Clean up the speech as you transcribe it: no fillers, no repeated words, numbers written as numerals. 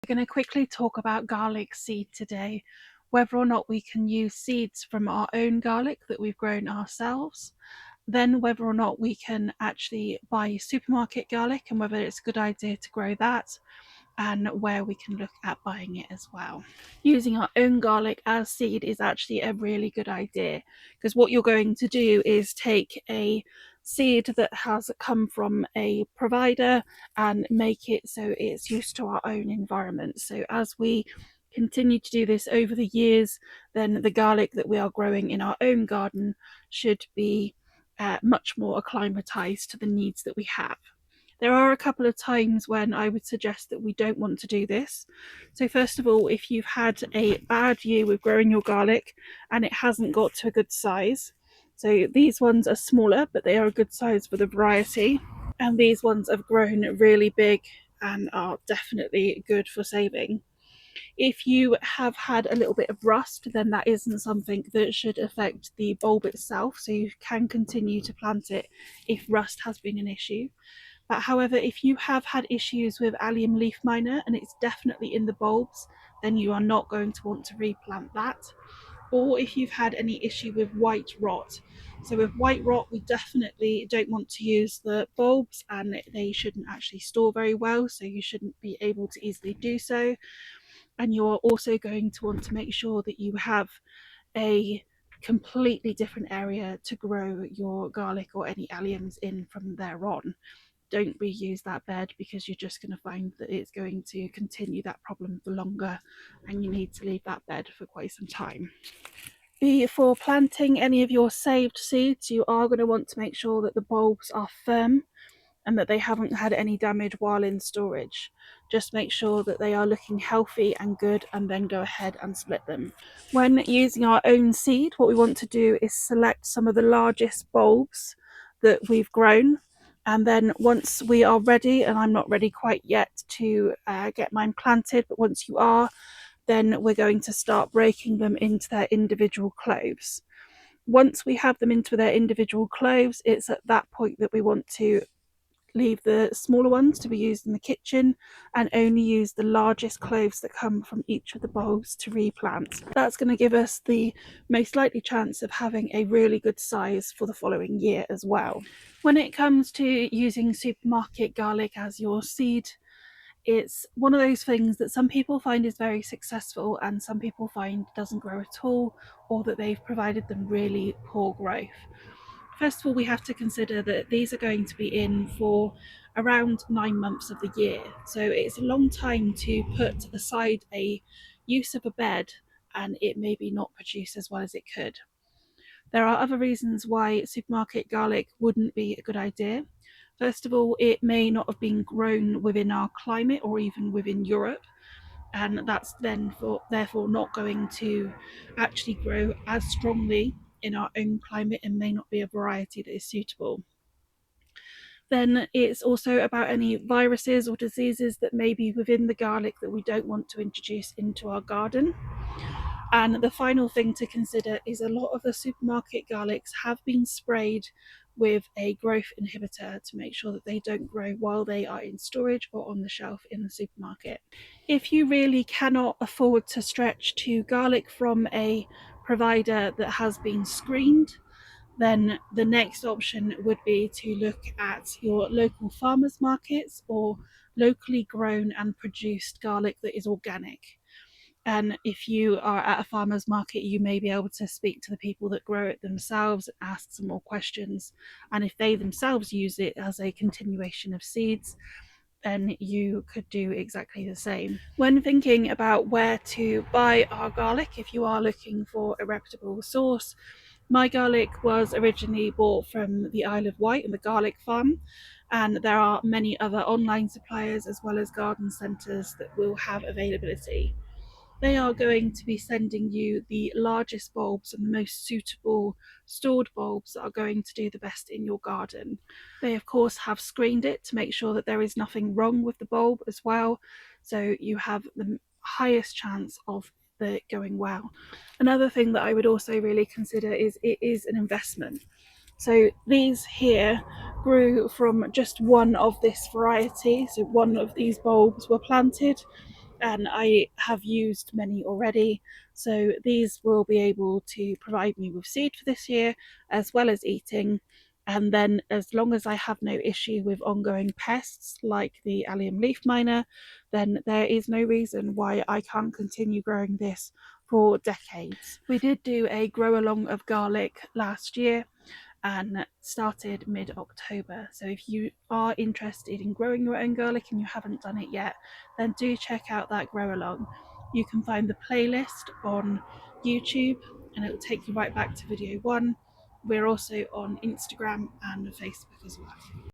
We're going to quickly talk about garlic seed today, whether or not we can use seeds from our own garlic that we've grown ourselves, then whether or not we can actually buy supermarket garlic and whether it's a good idea to grow that, and where we can look at buying it as well. Using our own garlic as seed is actually a really good idea, because what you're going to do is take a seed that has come from a provider and make it so it's used to our own environment. So as we continue to do this over the years, then the garlic that we are growing in our own garden should be much more acclimatized to the needs that we have. There are a couple of times when I would suggest that we don't want to do this. So first of all, if you've had a bad year with growing your garlic and it hasn't got to a good size, so these ones are smaller, but they are a good size for the variety. And these ones have grown really big and are definitely good for saving. If you have had a little bit of rust, then that isn't something that should affect the bulb itself. So you can continue to plant it if rust has been an issue. But however, if you have had issues with allium leaf miner and it's definitely in the bulbs, then you are not going to want to replant that. Or if you've had any issue with white rot. So with white rot, we definitely don't want to use the bulbs, and they shouldn't actually store very well, so you shouldn't be able to easily do so. And you're also going to want to make sure that you have a completely different area to grow your garlic or any alliums in from there on. Don't reuse that bed, because you're just going to find that it's going to continue that problem for longer, and you need to leave that bed for quite some time. Before planting any of your saved seeds, you are going to want to make sure that the bulbs are firm and that they haven't had any damage while in storage. Just make sure that they are looking healthy and good, and then go ahead and split them. When using our own seed, what we want to do is select some of the largest bulbs that we've grown, and then once we are ready, and I'm not ready quite yet to get mine planted, but once you are, then we're going to start breaking them into their individual cloves. Once we have them into their individual cloves, it's at that point that we want to leave the smaller ones to be used in the kitchen and only use the largest cloves that come from each of the bulbs to replant. That's going to give us the most likely chance of having a really good size for the following year as well. When it comes to using supermarket garlic as your seed, it's one of those things that some people find is very successful and some people find doesn't grow at all, or that they've provided them really poor growth. First of all, we have to consider that these are going to be in for around 9 months of the year. So it's a long time to put aside a use of a bed and it maybe not produce as well as it could. There are other reasons why supermarket garlic wouldn't be a good idea. First of all, it may not have been grown within our climate or even within Europe, and that's then therefore not going to actually grow as strongly in our own climate and may not be a variety that is suitable. Then it's also about any viruses or diseases that may be within the garlic that we don't want to introduce into our garden. And the final thing to consider is a lot of the supermarket garlics have been sprayed with a growth inhibitor to make sure that they don't grow while they are in storage or on the shelf in the supermarket. If you really cannot afford to stretch to garlic from a provider that has been screened, then the next option would be to look at your local farmers markets or locally grown and produced garlic that is organic. And if you are at a farmer's market, you may be able to speak to the people that grow it themselves, ask some more questions. And if they themselves use it as a continuation of seeds, then you could do exactly the same. When thinking about where to buy our garlic, if you are looking for a reputable source, my garlic was originally bought from the Isle of Wight and the Garlic Farm, and there are many other online suppliers as well as garden centres that will have availability. They are going to be sending you the largest bulbs and the most suitable stored bulbs that are going to do the best in your garden. They of course have screened it to make sure that there is nothing wrong with the bulb as well, so you have the highest chance of it going well. Another thing that I would also really consider is it is an investment. So these here grew from just one of this variety, so one of these bulbs were planted, and I have used many already. So these will be able to provide me with seed for this year as well as eating. And then, as long as I have no issue with ongoing pests like the allium leaf miner, then there is no reason why I can't continue growing this for decades. We did do a grow along of garlic last year and started mid-October. So if you are interested in growing your own garlic and you haven't done it yet, then do check out that grow along. You can find the playlist on YouTube and it will take you right back to video 1. We're also on Instagram and Facebook as well.